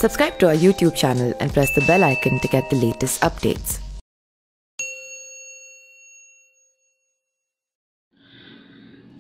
Subscribe to our YouTube channel and press the bell icon to get the latest updates.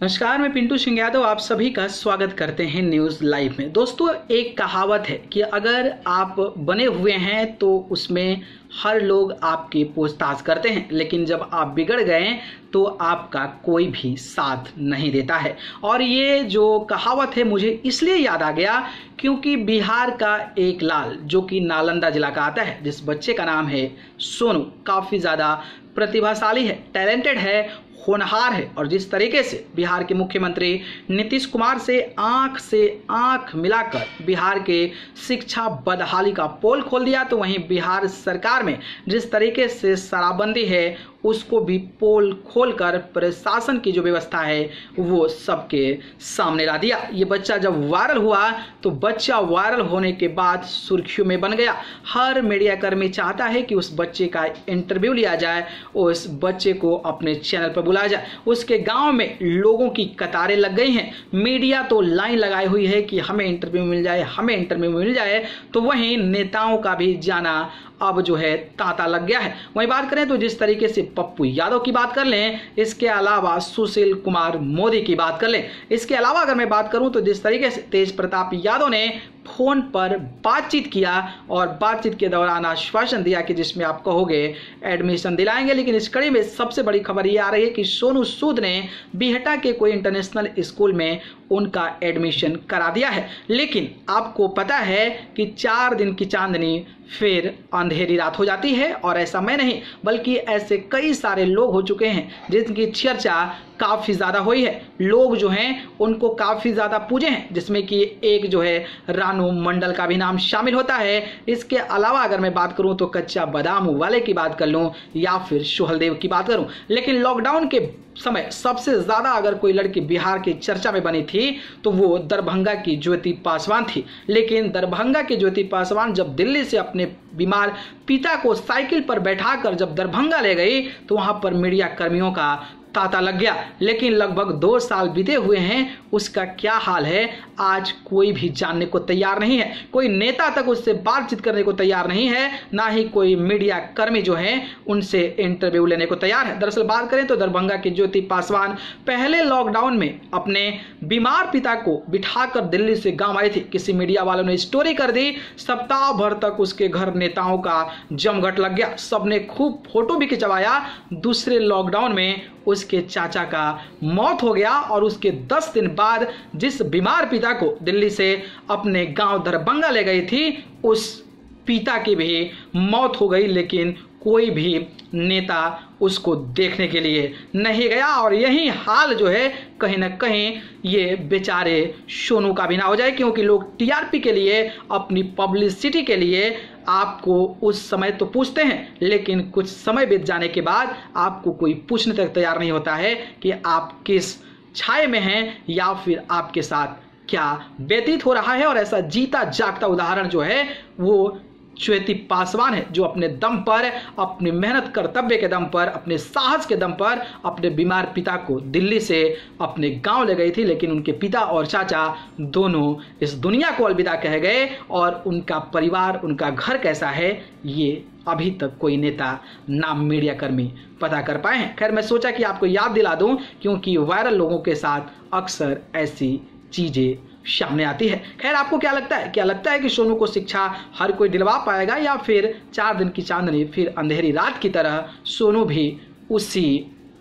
नमस्कार, मैं पिंटू सिंह यादव आप सभी का स्वागत करते हैं न्यूज़ लाइव में। दोस्तों, एक कहावत है कि अगर आप बने हुए हैं तो उसमें हर लोग आपकी पूछताछ करते हैं, लेकिन जब आप बिगड़ गए तो आपका कोई भी साथ नहीं देता है। और ये जो कहावत है मुझे इसलिए याद आ गया क्योंकि बिहार का एक लाल जो कि नालंदा जिला का आता है, जिस बच्चे का नाम है सोनू, काफ़ी ज़्यादा प्रतिभाशाली है, टैलेंटेड है, होनहार है। और जिस तरीके से बिहार के मुख्यमंत्री नीतीश कुमार से आंख मिलाकर बिहार के शिक्षा बदहाली का पोल खोल दिया, तो वहीं बिहार सरकार में जिस तरीके से शराबबंदी है उसको भी पोल खोलकर प्रशासन की जो व्यवस्था है वो सबके सामने ला दिया। ये बच्चा जब वायरल हुआ तो बच्चा वायरल होने के बाद सुर्खियों में बन गया। हर मीडियाकर्मी चाहता है कि उस बच्चे का इंटरव्यू लिया जाए, उस बच्चे को अपने चैनल पर बुलाया जाए। उसके गांव में लोगों की कतारें लग गई हैं, मीडिया तो लाइन लगाई हुई है कि हमें इंटरव्यू मिल जाए, हमें इंटरव्यू मिल जाए। तो वहीं नेताओं का भी जाना अब जो है तांता लग गया है। वहीं बात करें तो जिस तरीके से पप्पू यादव की बात कर लें, इसके अलावा सुशील कुमार मोदी की बात कर लें, इसके अलावा अगर मैं बात करूं तो जिस तरीके से तेज प्रताप यादव ने फोन पर बातचीत किया और बातचीत के दौरान आश्वासन दिया कि जिसमें आप कहोगे एडमिशन दिलाएंगे। लेकिन इस कड़ी में सबसे बड़ी खबर ये आ रही है कि सोनू सूद ने बिहटा के कोई इंटरनेशनल स्कूल में उनका एडमिशन करा दिया है। लेकिन आपको पता है कि 4 दिन की चांदनी फिर अंधेरी रात हो जाती है। और ऐसा मैं नहीं बल्कि ऐसे कई सारे लोग हो चुके हैं जिनकी चर्चा काफ़ी ज़्यादा हुई है। लोग जो हैं उनको काफ़ी ज़्यादा पूजे हैं, जिसमें कि एक जो है रानू मंडल का भी नाम शामिल होता है। इसके अलावा अगर मैं बात करूं तो कच्चा बादाम वाले की बात कर लूं या फिर सोहलदेव की बात करूं। लेकिन लॉकडाउन के समय सबसे ज़्यादा अगर कोई लड़की बिहार की चर्चा में बनी थी तो वो दरभंगा की ज्योति पासवान थी। लेकिन दरभंगा की ज्योति पासवान जब दिल्ली से अपने बीमार पिता को साइकिल पर बैठाकर जब दरभंगा ले गई तो वहाँ पर मीडिया कर्मियों का तांता लग गया। लेकिन लगभग 2 साल बीते हुए हैं, उसका क्या हाल है आज कोई भी जानने को तैयार नहीं है। कोई नेता तक उससे बातचीत करने को तैयार नहीं है, ना ही कोई मीडिया कर्मी जो है उनसे इंटरव्यू लेने को तैयार है। दरअसल बात करें तो दरभंगा की ज्योति पासवान पहले लॉकडाउन में अपने बीमार पिता को बिठाकर दिल्ली से गांव आई थी। किसी मीडिया वालों ने स्टोरी कर दी, सप्ताह भर तक उसके घर नेताओं का जमघट लग गया, सबने खूब फोटो भी खिंचवाया। दूसरे लॉकडाउन में उसके चाचा का मौत हो गया और उसके 10 दिन बाद जिस बीमार पिता को दिल्ली से अपने गांव दरभंगा ले गई थी, उस पिता की भी मौत हो गई। लेकिन कोई भी नेता उसको देखने के लिए नहीं गया। और यही हाल जो है कहीं ना कहीं ये बेचारे सोनू का भी ना हो जाए, क्योंकि लोग टीआरपी के लिए, अपनी पब्लिसिटी के लिए आपको उस समय तो पूछते हैं, लेकिन कुछ समय बीत जाने के बाद आपको कोई पूछने तक तैयार नहीं होता है कि आप किस छाये में हैं या फिर आपके साथ क्या व्यतीत हो रहा है। और ऐसा जीता जागता उदाहरण जो है वो ज्योति पासवान है, जो अपने दम पर, अपनी मेहनत कर्तव्य के दम पर, अपने साहस के दम पर अपने बीमार पिता को दिल्ली से अपने गांव ले गई थी। लेकिन उनके पिता और चाचा दोनों इस दुनिया को अलविदा कह गए और उनका परिवार, उनका घर कैसा है ये अभी तक कोई नेता, नाम मीडिया कर्मी पता कर पाए हैं। खैर, मैं सोचा कि आपको याद दिला दूं क्योंकि वायरल लोगों के साथ अक्सर ऐसी चीज़ें सामने आती है। खैर, आपको क्या लगता है कि सोनू को शिक्षा हर कोई दिलवा पाएगा या फिर 4 दिन की चांदनी फिर अंधेरी रात की तरह सोनू भी उसी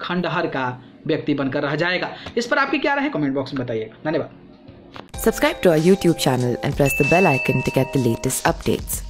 खंडहर का व्यक्ति बनकर रह जाएगा? इस पर आपकी क्या राय है कमेंट बॉक्स में बताइएगा। धन्यवाद। Subscribe to our YouTube channel and press the bell icon to get the latest updates.